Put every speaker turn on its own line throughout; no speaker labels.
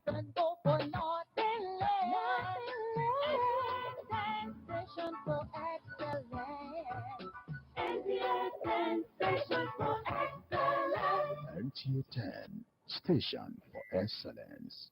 Don't go for nothing less. Sensation for excellence. NTA sensation for excellence.
NTA 10, Station for Excellence.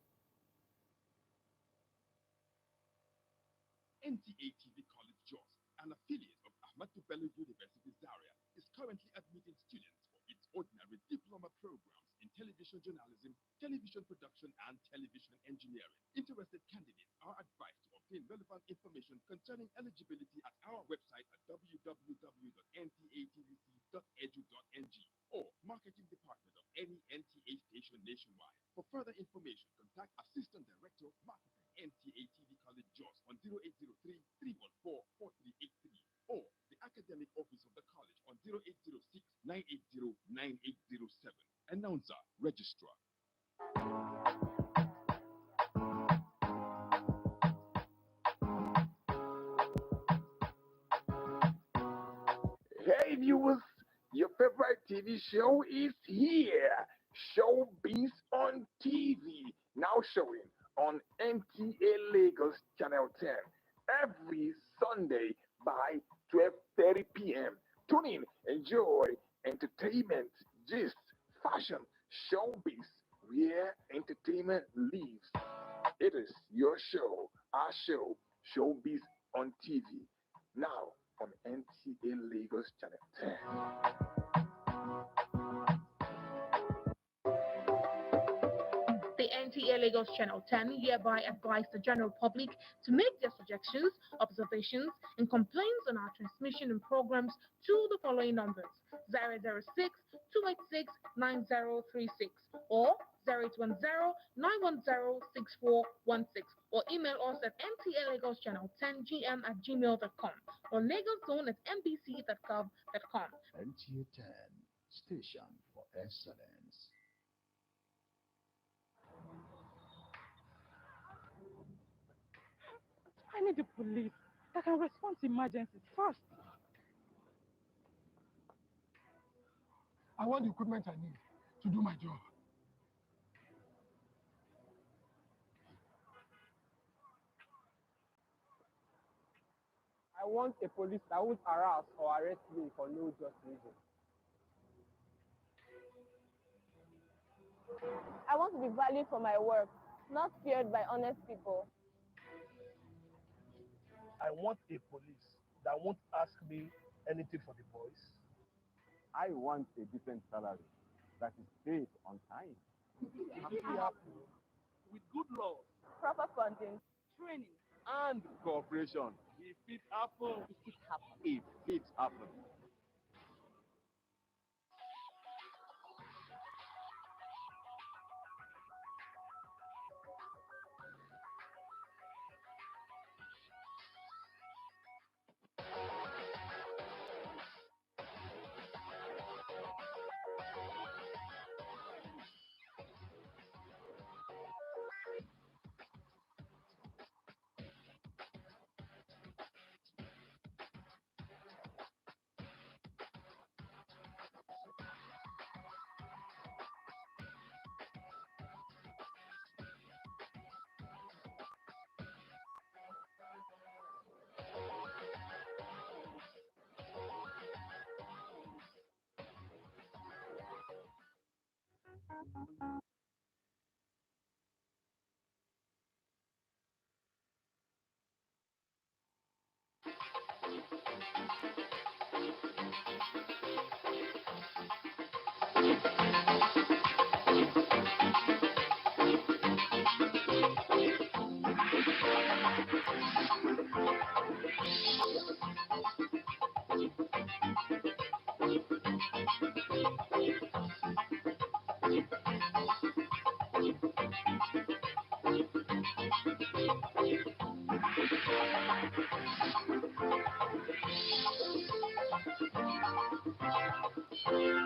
NTA TV College Jos, an affiliate of Ahmadu Bello University Zaria, is currently admitting students for its ordinary diploma programs in television journalism, television production, and television engineering. Interested candidates are advised to obtain relevant information concerning eligibility at our website at www.ntatvc.edu.ng or marketing department of any NTA station nationwide. For further information, contact Assistant Director of Marketing NTA TV College Jos on 0803 314 4383 or the Academic Office of the College on 0806 980 9807. Announcer, Registrar.
Hey viewers, your favorite TV show is here. Showbiz on TV, now showing on NTA Lagos Channel 10 every Sunday by 12:30 p.m. Tune in, enjoy entertainment, gist, fashion, showbiz, where entertainment lives. It is your show, our show, Showbiz on TV, now on NTA Lagos Channel 10.
The NTA Lagos Channel 10 hereby advise the general public to make their suggestions, observations, and complaints on our transmission and programs to the following numbers: 006 286 9036 or 0810 910 6416, or email us at ntalagoschannel10gm@gmail.com or lagoszone at mbc.gov.com.
NTA 10, Station for Excellence.
I need the police that can respond to emergencies fast.
I want the equipment I need to do my job.
I want a police that won't harass or arrest me for no just reason.
I want to be valued for my work, not feared by honest people.
I want a police that won't ask me anything for the boys.
I want a decent salary that is paid on time.
With good law,
Proper funding,
Training.
And cooperation.
if it happens,
If it happens.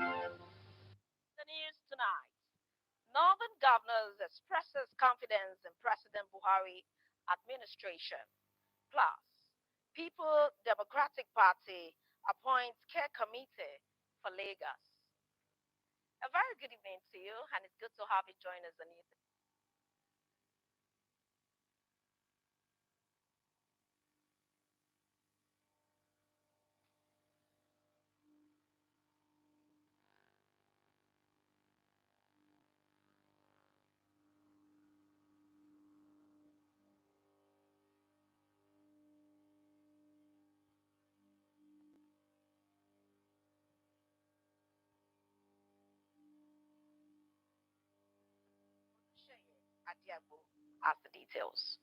The news tonight. Northern governors expresses confidence in President Buhari administration. Plus, People Democratic Party appoints care committee for Lagos. A very good evening to you, and it's good to have you join us on Embu has the details.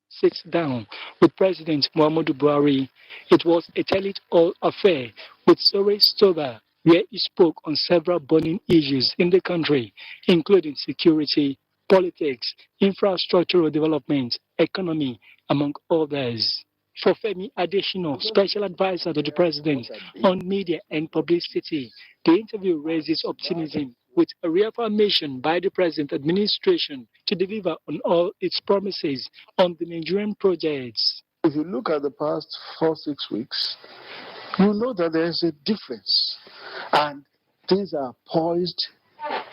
Sits down with President Muhammadu Buhari. It was a tell-it-all affair with Sore Stoba, where he spoke on several burning issues in the country, including security, politics, infrastructural development, economy, among others. For Femi Adesina, special advisor to the president on media and publicity, the interview raises optimism with a reaffirmation by the present administration to deliver on all its promises on the Nigerian projects.
If you look at the past 4-6 weeks, you know that there is a difference and things are poised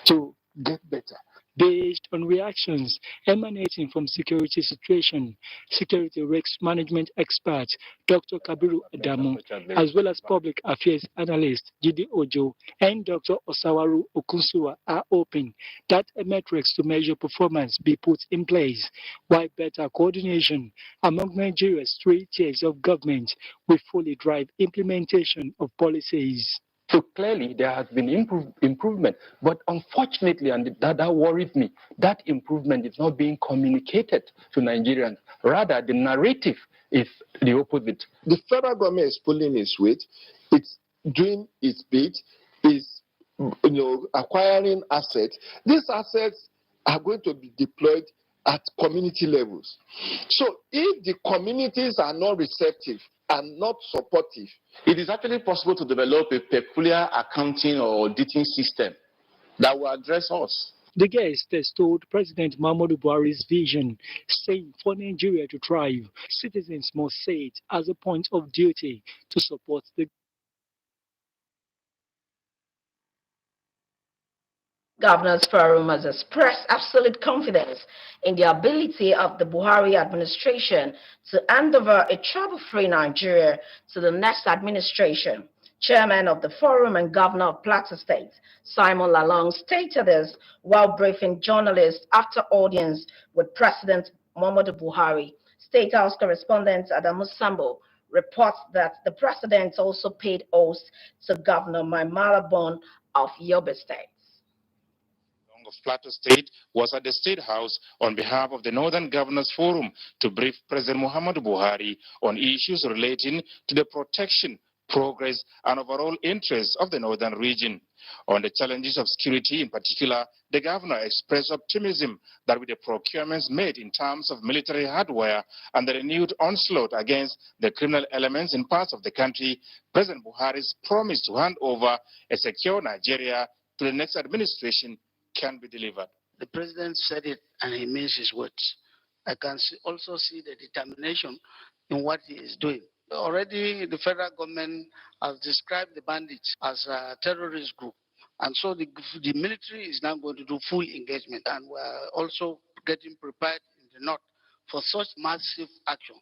to get better.
Based on reactions emanating from security situation, security risk management expert Dr. Kabiru Adamu, as well as public affairs analyst Jide Ojo and Dr. Osawaru Okunsua are hoping that a metrics to measure performance be put in place, while better coordination among Nigeria's 3 tiers of government will fully drive implementation of policies.
So clearly there has been improvement, but unfortunately, and that worried me, that improvement is not being communicated to Nigerians. Rather, the narrative is the opposite.
The federal government is pulling its weight, it's doing its bit, is acquiring assets. These assets are going to be deployed at community levels. So if the communities are not receptive and not supportive,
it is actually possible to develop a peculiar accounting or auditing system that will address us.
The guest has told President Muhammadu Buhari's vision, saying for Nigeria to thrive, citizens must say it as a point of duty to support the
Governors Forum has expressed absolute confidence in the ability of the Buhari administration to hand over a trouble-free Nigeria to the next administration. Chairman of the Forum and Governor of Plateau State, Simon Lalong, stated this while briefing journalists after audience with President Muhammadu Buhari. State House correspondent Adamu Sambo reports that the president also paid oath to Governor Maimala Bon of Yobe State.
Of Plateau State was at the State House on behalf of the Northern Governors Forum to brief President Muhammadu Buhari on issues relating to the protection, progress, and overall interests of the northern region. On the challenges of security in particular, the governor expressed optimism that with the procurements made in terms of military hardware and the renewed onslaught against the criminal elements in parts of the country, President Buhari's promise to hand over a secure Nigeria to the next administration can be delivered.
The president said it and he means his words. I can also see the determination in what he is doing. Already the federal government has described the bandits as a terrorist group. And so the military is now going to do full engagement. And we're also getting prepared in the north for such massive action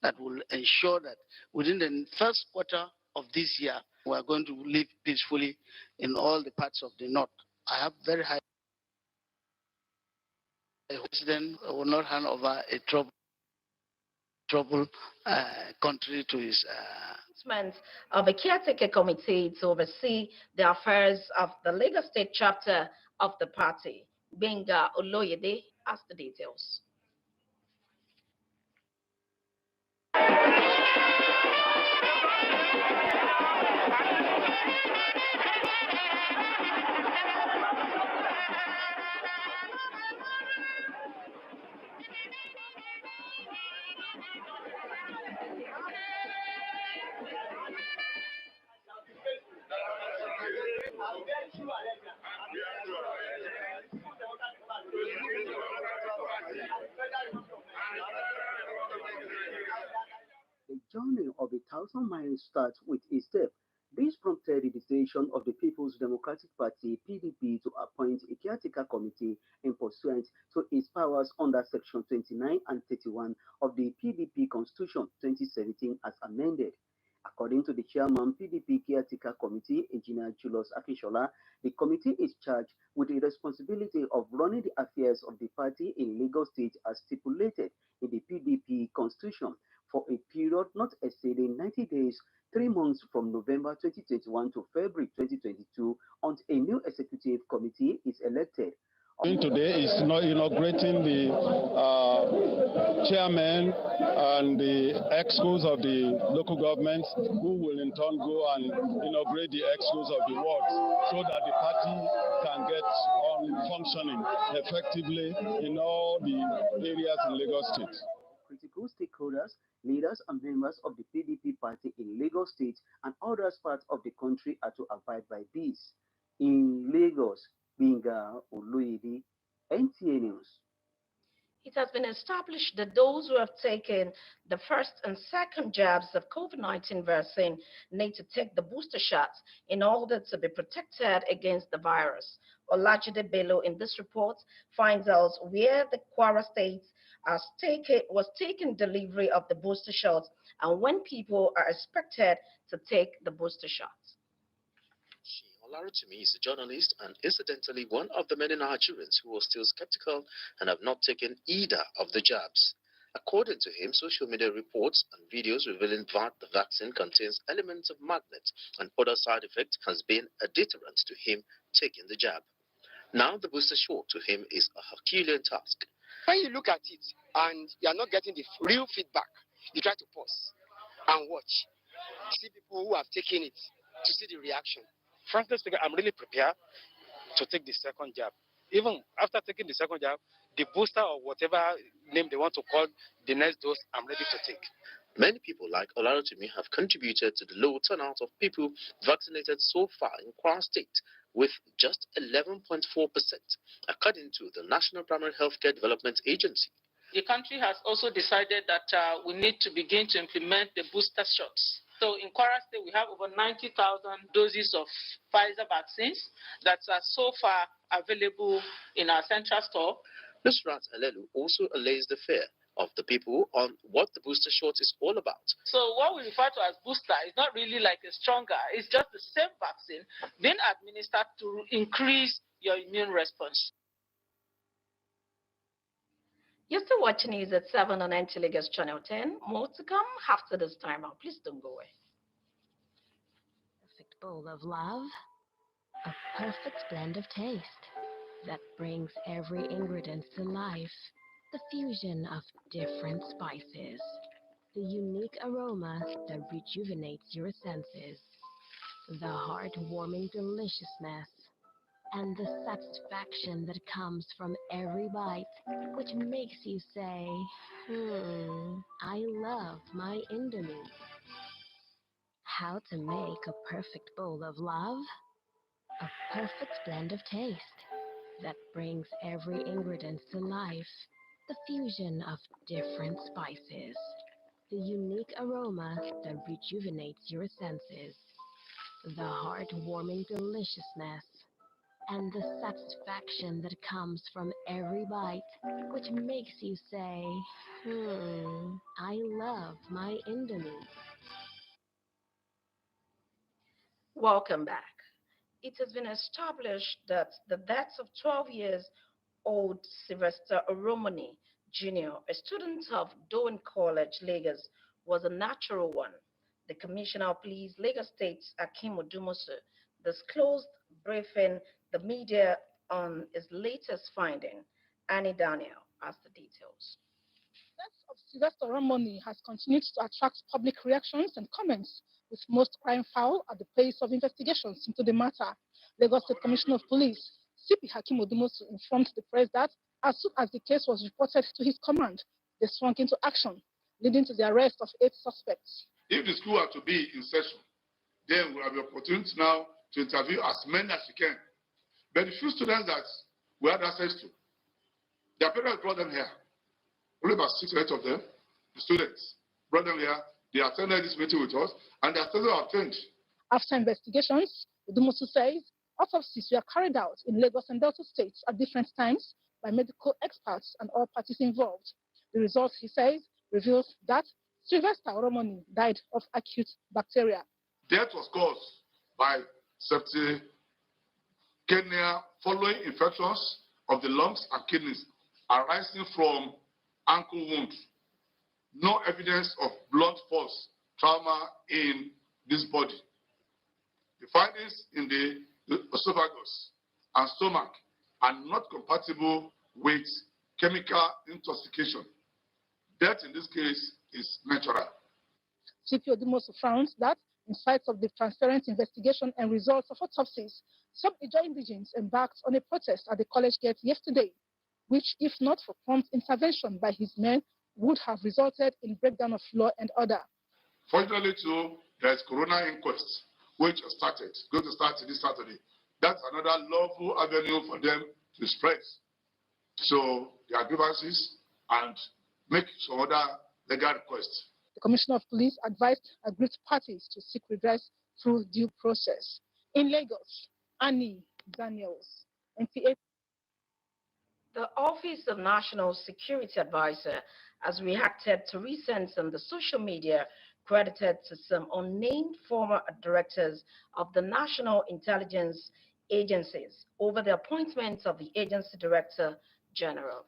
that will ensure that within the first quarter of this year, we're going to live peacefully in all the parts of the north. I have very high. The president will not hand over a troubled country to his.
Of a caretaker committee to oversee the affairs of the Lagos State chapter of the party. Benga Oloyede has the details.
The journey of 1,000 miles starts with a step. This prompted the decision of the People's Democratic Party (PDP) to appoint a caretaker committee in pursuant to its powers under Section 29 and 31 of the PDP Constitution 2017 as amended. According to the chairman PDP Caretaker Committee, Engineer Julius Akinshola, the committee is charged with the responsibility of running the affairs of the party in Lagos State as stipulated in the PDP Constitution for a period not exceeding 90 days 3 months from November 2021 to February 2022 until a new executive committee is elected.
Today is inaugurating the chairman and the executives of the local governments, who will in turn go and inaugurate the executives of the wards, so that the party can get on functioning effectively in all the areas in Lagos State.
Critical stakeholders, leaders and members of the PDP party in Lagos State and other parts of the country are to abide by this. In Lagos, Binga Oluidi, NTA News.
It has been established that those who have taken the first and second jabs of COVID-19 vaccine need to take the booster shots in order to be protected against the virus. Olajide Bello in this report finds out where the Kwara State was taking delivery of the booster shots and when people are expected to take the booster shots.
Olaritimi is a journalist and incidentally one of the many Nigerians who are still skeptical and have not taken either of the jabs. According to him, social media reports and videos revealing that the vaccine contains elements of magnets and other side effects has been a deterrent to him taking the jab. Now the booster shot to him is a Herculean task.
When you look at it and you are not getting the real feedback, you try to pause and watch. See people who have taken it to see the reaction.
Frankly speaking, I'm really prepared to take the second jab. Even after taking the second jab, the booster or whatever name they want to call the next dose, I'm ready to take.
Many people like Olaritimi have contributed to the low turnout of people vaccinated so far in Kwara State, with just 11.4%, according to the National Primary Healthcare Development Agency.
The country has also decided that we need to begin to implement the booster shots. So in Kwara State, we have over 90,000 doses of Pfizer vaccines that are so far available in our central store.
Ms. Rat Alelu also allays the fear of the people on what the booster shot is all about.
So what we refer to as booster is not really like a stronger, it's just the same vaccine being administered to increase your immune response.
You're still watching news at 7 on Nta Lagos Channel 10. More to come after this time out. Please don't go away.
Perfect bowl of love, a perfect blend of taste that brings every ingredient to life. The fusion of different spices, the unique aroma that rejuvenates your senses, the heart-warming deliciousness, and the satisfaction that comes from every bite, which makes you say, I love my Indomie. How to make a perfect bowl of love? A perfect blend of taste that brings every ingredient to life. The fusion of different spices, the unique aroma that rejuvenates your senses, the heart-warming deliciousness, and the satisfaction that comes from every bite, which makes you say, I love my Indomie.
Welcome back. It has been established that the death of 12-year-old Sylvester Oromoni Jr., a student of Dowen College, Lagos, was a natural one. The Commissioner of Police, Lagos State, Akim Odumosu, disclosed briefing the media on his latest finding. Annie Daniel has the details.
The death of Sylvester Oromoni has continued to attract public reactions and comments, with most crying foul at the pace of investigations into the matter. Lagos State Commissioner of Police, CP Hakim Odumosu, informed the press that as soon as the case was reported to his command, they swung into action, leading to the arrest of 8 suspects.
If the school are to be in session, then we'll have the opportunity now to interview as many as we can. But the few students that we had access to, their parents brought them here. Only about 6 or 8 of them, the students, brought them here. They attended this meeting with us, and they are still obtained.
After investigations, Odumosu says autopsies were carried out in Lagos and Delta states at different times by medical experts and all parties involved. The results, he says, reveals that Sylvester Oromoni died of acute bacteria.
Death was caused by septicemia following infections of the lungs and kidneys arising from ankle wounds. No evidence of blunt force trauma in this body. The findings in the esophagus and stomach are not compatible with chemical intoxication. Death in this case is natural.
CP Odumosu found that, in spite of the transparent investigation and results of autopsies, some Ijaw indigents embarked on a protest at the college gate yesterday, which, if not for prompt intervention by his men, would have resulted in breakdown of law and order.
Fortunately, too, there is coroner inquest, which started, going to start this Saturday. That's another lawful avenue for them to express their grievances and make some other legal requests.
The Commissioner of Police advised aggrieved parties to seek redress through due process. In Lagos, Annie Daniels, NTA.
The Office of National Security Advisor has reacted to recent on the social media credited to some unnamed former directors of the National Intelligence Agencies over the appointment of the Agency Director General.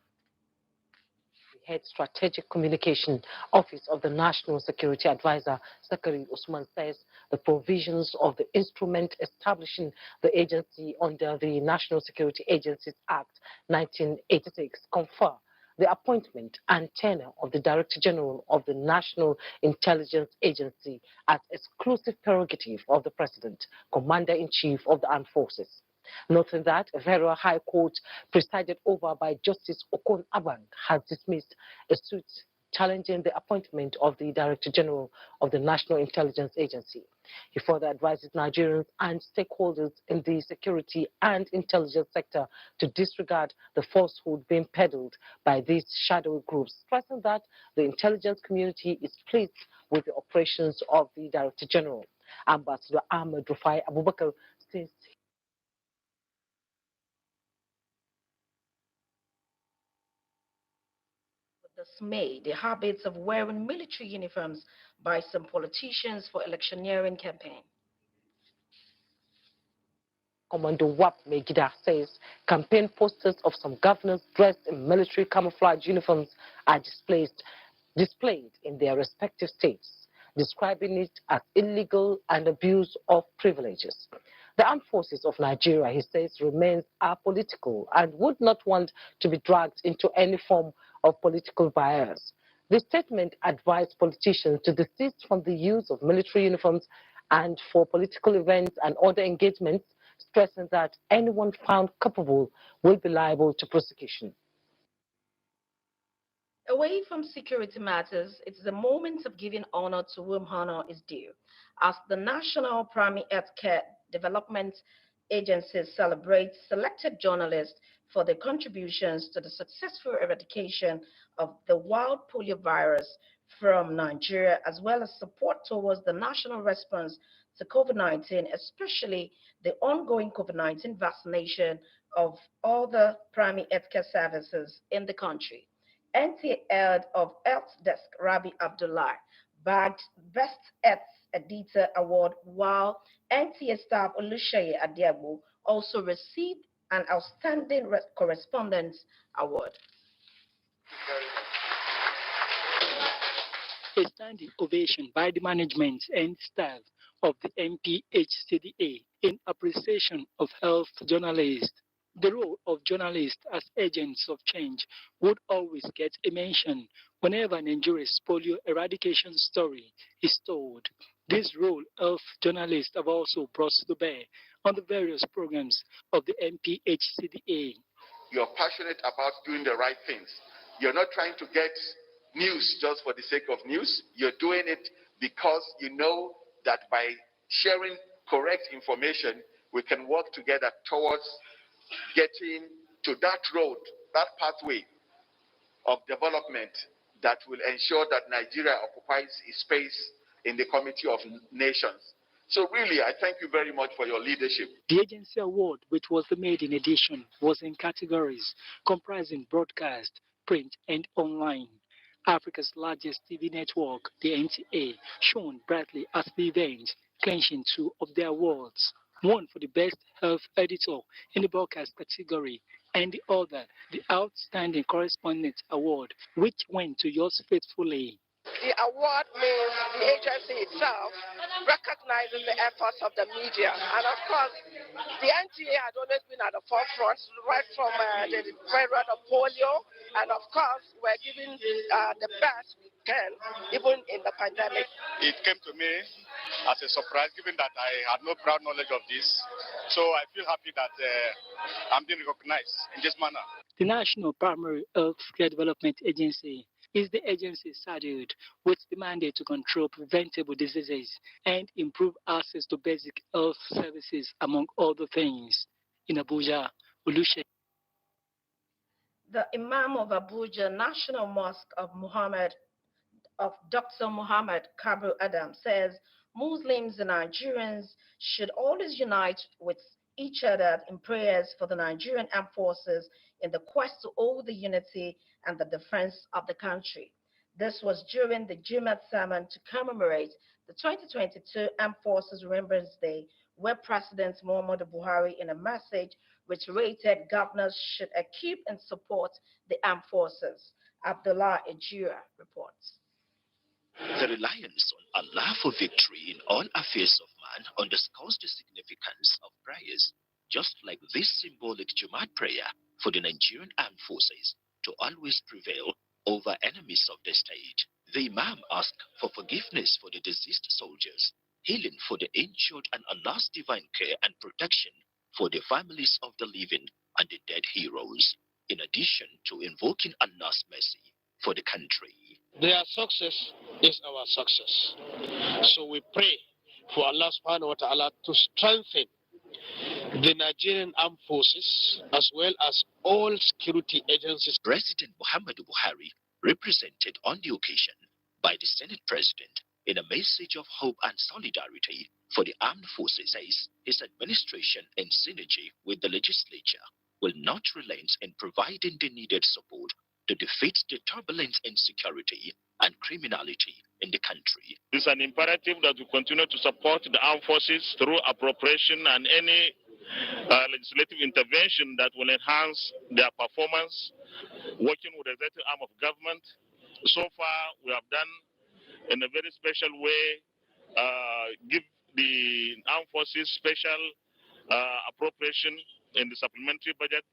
Head Strategic Communication Office of the National Security Advisor, Sakari Usman, says the provisions of the instrument establishing the agency under the National Security Agencies Act 1986 confer the appointment and tenure of the Director General of the National Intelligence Agency as exclusive prerogative of the President, Commander-in-Chief of the Armed Forces. Noting that a federal high court presided over by Justice Okon Abang has dismissed a suit challenging the appointment of the Director General of the National Intelligence Agency. He further advises Nigerians and stakeholders in the security and intelligence sector to disregard the falsehood being peddled by these shadow groups, stressing that the intelligence community is pleased with the operations of the Director General. Ambassador Ahmed Rufai Abubakar says
dismay the habits of wearing military uniforms by some politicians for electioneering campaign.
Commando Wap Megida says campaign posters of some governors dressed in military camouflage uniforms are displayed in their respective states, describing it as illegal and abuse of privileges. The armed forces of Nigeria, he says, remains apolitical and would not want to be dragged into any form of political bias. The statement advised politicians to desist from the use of military uniforms and for political events and other engagements, stressing that anyone found culpable will be liable to prosecution.
Away from security matters, it is a moment of giving honor to whom honor is due, as the National Primary Healthcare Development Agency celebrates selected journalists for their contributions to the successful eradication of the wild polio virus from Nigeria, as well as support towards the national response to COVID-19, especially the ongoing COVID-19 vaccination of all the primary healthcare services in the country. NTA Head of Health Desk Rabi Abdullah bagged Best Health Editor Award, while NTA staff Oluseyi Adiabo also received an Outstanding Correspondence Award.
A standing ovation by the management and staff of the MPHCDA in appreciation of health journalists. The role of journalists as agents of change would always get a mention whenever Nigeria's polio eradication story is told. This role of journalists have also brought to bear on the various programs of the MPHCDA.
You're passionate about doing the right things. You're not trying to get news just for the sake of news. You're doing it because you know that by sharing correct information, we can work together towards getting to that road, that pathway of development that will ensure that Nigeria occupies its space in the Committee of Nations. So really, I thank you very much for your leadership.
The agency award, which was the maiden edition, was in categories comprising broadcast, print, and online. Africa's largest TV network, the NTA, shone brightly at the event, clinching 2 of the awards. One for the Best Health Editor in the broadcast category, and the other, the Outstanding Correspondent Award, which went to yours faithfully.
The award means the agency itself recognizes the efforts of the media. And of course, the NTA had always been at the forefront, right from the period of polio. And of course, we're giving the best we can, even in the pandemic.
It came to me as a surprise, given that I had no proud knowledge of this. So I feel happy that I'm being recognized in this manner.
The National Primary Health Care Development Agency is the agency saddled with the mandate to control preventable diseases and improve access to basic health services, among other things. In Abuja, Olusegun.
The Imam of Abuja National Mosque of Dr. Muhammad Kabir Adam says Muslims and Nigerians should always unite with each other in prayers for the Nigerian armed forces in the quest to hold the unity and the defense of the country. This was during the Jumat sermon to commemorate the 2022 Armed Forces Remembrance Day, where President Muhammadu Buhari, in a message, reiterated governors should equip and support the armed forces. Abdullah Ejira reports.
The reliance on Allah for victory in all affairs of man underscores the significance of prayers, just like this symbolic Jumat prayer for the Nigerian armed forces to always prevail over enemies of the state. The Imam asked for forgiveness for the deceased soldiers, healing for the injured, and Allah's divine care and protection for the families of the living and the dead heroes, in addition to invoking Allah's mercy for the country.
Their success is our success. So we pray for Allah subhanahu wa ta'ala to strengthen the Nigerian armed forces as well as all security agencies.
President Muhammadu Buhari, represented on the occasion by the Senate President in a message of hope and solidarity for the armed forces, says his administration, in synergy with the legislature, will not relent in providing the needed support to defeat the turbulent insecurity and criminality in the country.
It's an imperative that we continue to support the armed forces through appropriation and any legislative intervention that will enhance their performance, working with the executive arm of government. So far, we have done in a very special way, give the armed forces special appropriation in the supplementary budget.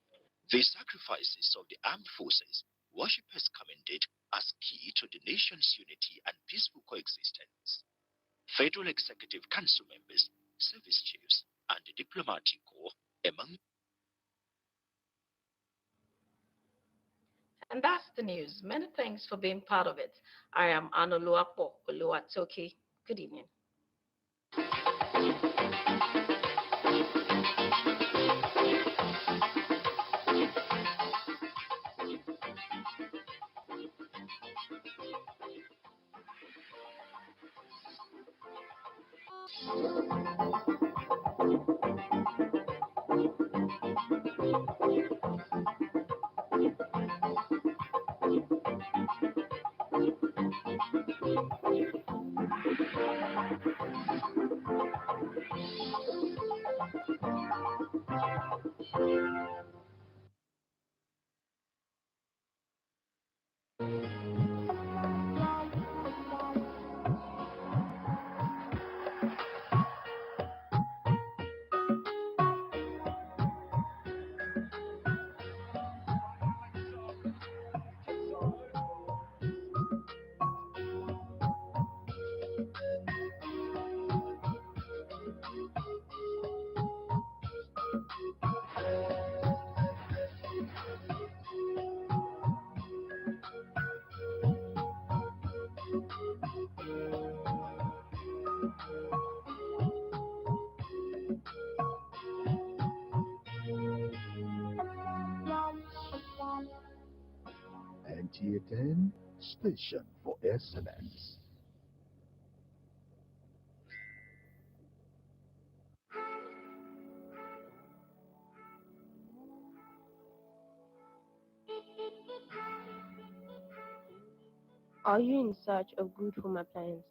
The sacrifices of the armed forces, worshippers commended as key to the nation's unity and peaceful coexistence. Federal Executive Council members, service chiefs, and the diplomatic corps among.
And that's the news. Many thanks for being part of it. I am Anoluapo Oluwatoki. Good evening.
Nta 10, station for excellence.
Are you in search of good home appliances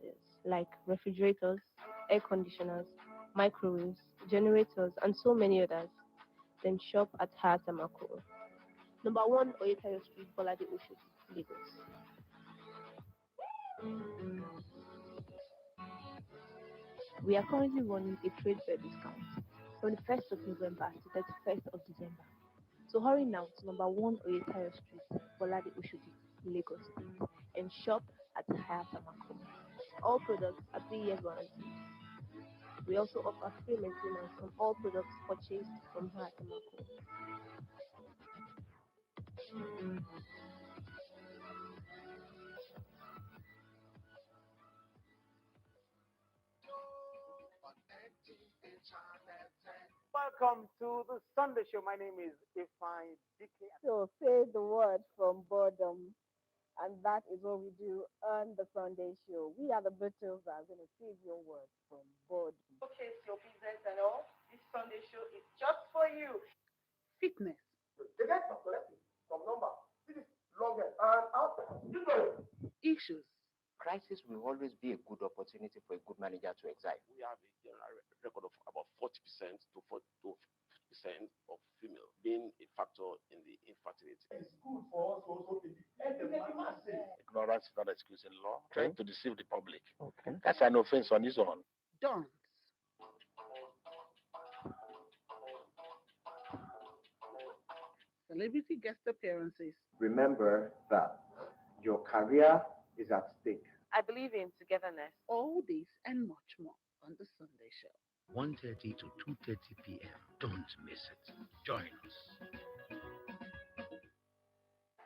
like refrigerators, air conditioners, microwaves, generators, and so many others? Then shop at Hatamako. Number 1 Oyetayo Street, Bolade Oshodi, Lagos. We are currently running a trade fair discount from the 1st of November to 31st of December. So hurry now to number 1 Oyetayo Street, Bolade Oshodi, Lagos State, and shop at Hayata Mako. All products are 3 years warranty. We also offer free maintenance on all products purchased from Hayata Mako.
Welcome to the Sunday Show. My name is Ifeanyi Dike.
So say the word from boredom. And that is what we do on the Sunday Show. We are the Beatles that are going to save your word from boredom.
Showcase your business and all. This Sunday Show is just for you.
Fitness.
The next one, collecting from number. This is longer and out.
Issues.
Crisis will always be a good opportunity for a good manager to excel.
We have a general record of about 40% to 50% of female being a factor in the infertility.
It's good for us also to be educated.
Ignorance is not an excuse in law.
Okay.
Trying to deceive the public.
Okay.
That's an offense on its own.
Don'ts. Celebrity guest appearances.
Remember that your career is at stake.
I believe in togetherness.
All this and much more on the Sunday Show.
1:30 to 2:30 p.m. Don't miss it. Join us.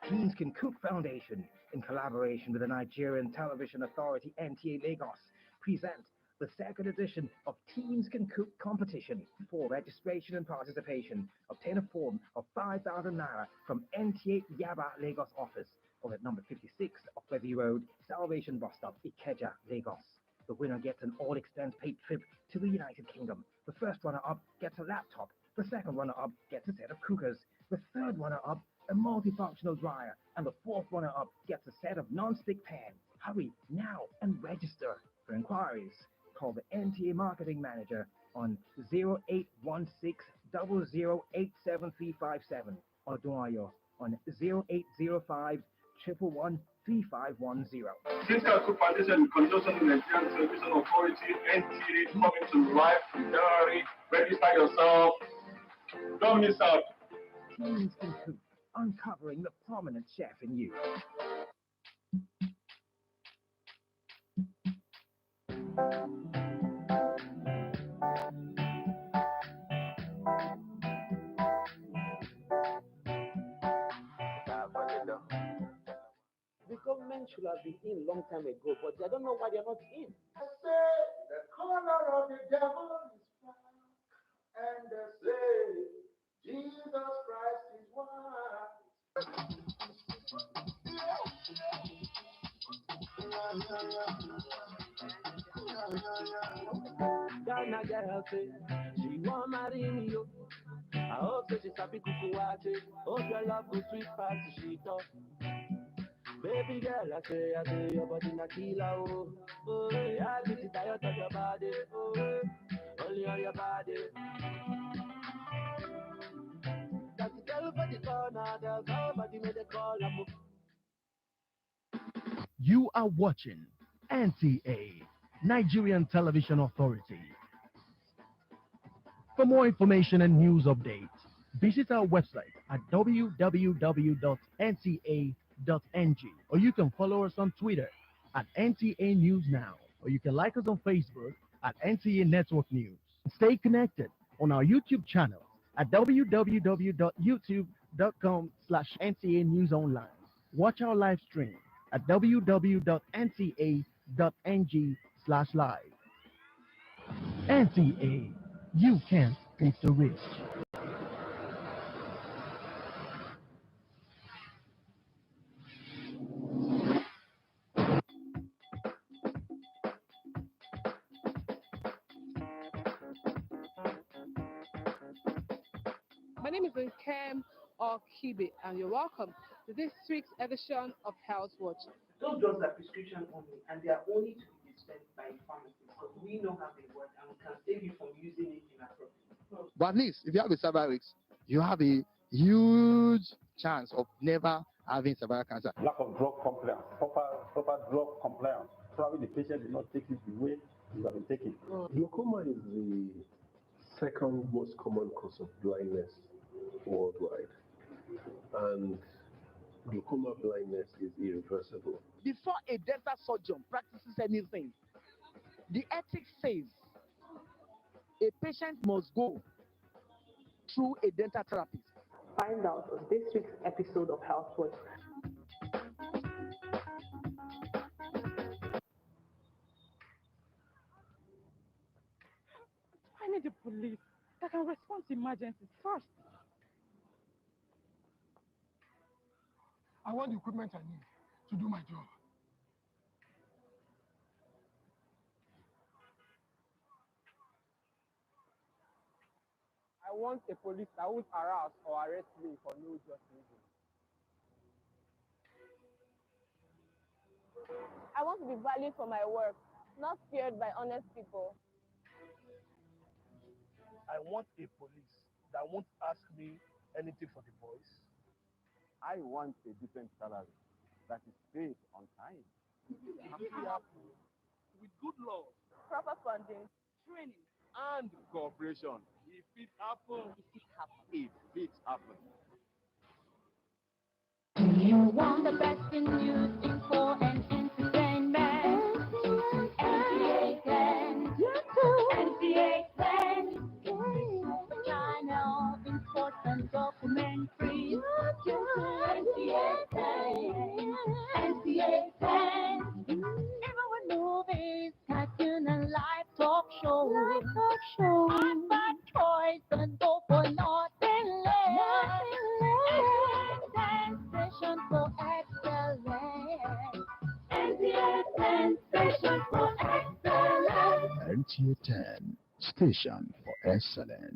Teens Can Cook Foundation, in collaboration with the Nigerian Television Authority Nta Lagos, present the second edition of Teens Can Cook competition. For registration and participation, obtain a form of 5,000 naira from Nta Yaba Lagos office or at number 56 Okwezi Road, Salvation Bus Stop, Ikeja, Lagos. The winner gets an all-expense-paid trip to the United Kingdom. The first runner-up gets a laptop. The second runner-up gets a set of cookers. The third runner-up, a multifunctional dryer. And the fourth runner-up gets a set of non-stick pans. Hurry now and register. For inquiries, call the NTA Marketing Manager on 0816 0087 or Duayo on 0805 111 3510.
Teens Can Cook Foundation, in conjunction with Nigerian Television Authority, NTA, coming to life in January. Register yourself. Don't miss out.
Teens Can Cook, uncovering the prominent chef in you.
The government should have been in long time ago, but I don't know why they're not in. They say the corner of the devil is far, and they say Jesus Christ is white. Ghana girl say she want marry me, yo. I hope that she's happy kukuwate. Hope your love go sweet past she talk. Baby girl, I say your body na killer, oh. Oh, I get it tired of your body, oh, only on your body. That's the girl for the corner, there's nobody made a call.
You are watching NTA, Nigerian Television Authority. For more information and news updates, visit our website at www.nta.ng, or you can follow us on Twitter at NTA News Now, or you can like us on Facebook at NTA Network News. Stay connected on our YouTube channel at www.youtube.com/NTA News Online. Watch our live stream at www.nta.ng/live. NTA, you can't beat the rich.
My name is Nkem Okibe, and you're welcome to this week's edition of Health Watch.
Those drugs are prescription only, and they are only to be dispensed by pharmacists. So we know how they work, and we can save you from using it inappropriately.
But at least, if you have a cervix, you have a huge chance of never
having cervical cancer.
Lack of drug compliance, proper drug compliance. Probably the patient did not take it the way it has been taken.
Glaucoma is the second most common cause of blindness worldwide, and glaucoma blindness is irreversible.
Before a dental surgeon practices anything, the ethics says a patient must go through a dental therapist.
Find out on this week's episode of Healthwatch.
I need the police that can respond to emergencies fast.
I want the equipment I need to do my job.
I want a police that won't harass or arrest me for no just reason.
I want to be valued for my work, not feared by honest people.
I want a police that won't ask me anything for the boys.
I want a decent salary that is paid on time.
With good law,
Proper funding,
Training and cooperation. If it happens, if it happens.
You want the best in news, info, and entertainment. NTA 10. NTA 10. Channel in sports and documentaries. NTA 10. NTA 10. Even with movies, cartoon, and live talk shows. And bad toys and go for nothing less. Station for excellence. NTA 10 station for excellence.
NTA 10 Station for Excellence.